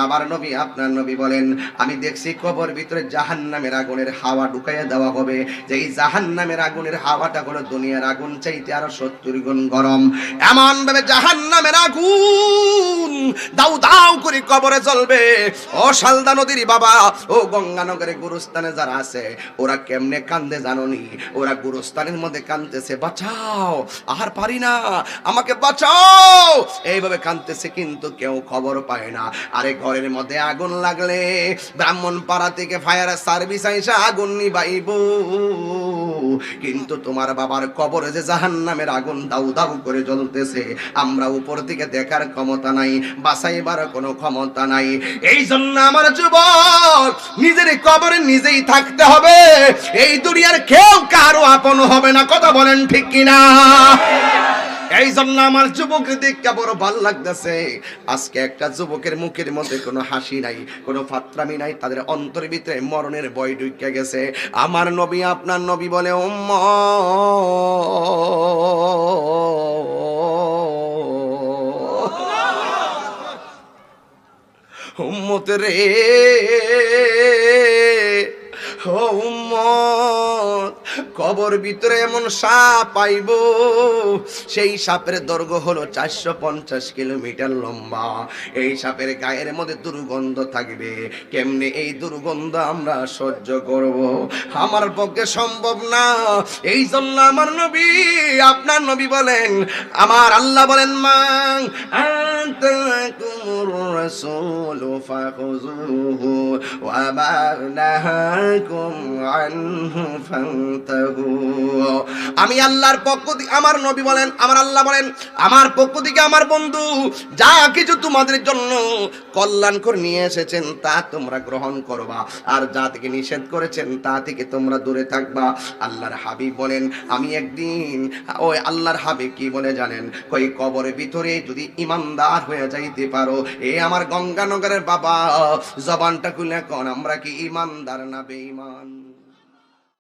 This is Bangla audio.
আমার নবী আপনার নবী বলেন, আমি দেখছি কবর ভিতরে জাহান্নামের আগুনের হাওয়া ঢুকাইয়া দেওয়া হবে, যে এই জাহান্নামের আগুনের হাওয়াটা হলো দুনিয়ার আগুন চাইতে আরো 70 গুণ গরম। এমন ভাবে জাহান্নামের আগুন দাউ দাউ করে কবরে জ্বলবে। ও শালদা নদীর বাবা, ও গঙ্গানগরের গুরুস্থানে যারা আছে, ওরা কেমনে কান্দে জানোনি? ওরা গুরুস্থানের মধ্যে কান্দতেছে, বাঁচাও, আর পারি না, আমাকে বাঁচাও, এইভাবে কান্দতেছে, কিন্তু কেউ খবর পায় না। আরে ঘরের মধ্যে আগুন লাগলে ব্রাহ্মণ পাড়া থেকে ফায়ার সার্ভিস আইসা আগুন নিবাইব, কিন্তু তোমার বাবার কবরে যে জাহান্নামের আগুন দাউ দাউ করে জ্বলতেছে, আমরা উপর থেকে দেখার ক্ষমতা নাই, বাঁচাইবার কোনো ক্ষমতা নাই। এই জন্য আমার যুবক, নিজের কবরে নিজেই থাকতে হবে। এই দুনিয়ার কেউ কারো আপন হবে না, কথা বলেন ঠিক কিনা? এই জন্য আমার যুবকের দেখতে বড় ভাল লাগতেছে। আজকে একটা যুবকের মুখের মধ্যে কোনো হাসি নাই, কোনো ফাত্রামি নাই, তাদের অন্তরের ভিতরে মরণের ভয় ঢুকে গেছে। আমার নবী আপনার নবী বলে, উম্মত রে, ও উম্মত, কবর ভিতরে এমন সাপ পাইব, সেই সাপের দৈর্ঘ্য হলো 450 কিলোমিটার লম্বা। এই সাপের গায়ের মধ্যে দুর্গন্ধ থাকবে। কেমনে এই দুর্গন্ধ আমরা সহ্য করব? আমার পক্ষে সম্ভব না। এই জন্য আমার নবী আপনার নবী বলেন, আমার আল্লাহ বলেন, মান আনতাকুমুর রাসূলু ফাখুযুহু ওয়া মা নাহাকুম আনহু ফান্তাহু। আমি আল্লাহর পক্ষ থেকে, আমার নবী বলেন, আমার আল্লাহ বলেন, আমার পক্ষ থেকে আমার বন্ধু যা কিছু তোমাদের জন্য কল্যাণ করে নিয়ে এসেছেন তা তোমরা গ্রহণ করবা, আর যা থেকে নিষেধ করেছেন তা থেকে তোমরা দূরে থাকবা। আল্লাহর হাবিব বলেন, আমি একদিন, ওই আল্লাহর হাবিব কি বলে জানেন? কই কবরের ভিতরে যদি ইমানদার হয়ে যাইতে পারো, এ আমার গঙ্গানগরের বাবা, জবানটা খুলে কোন আমরা কি ইমানদার না বেঈমান?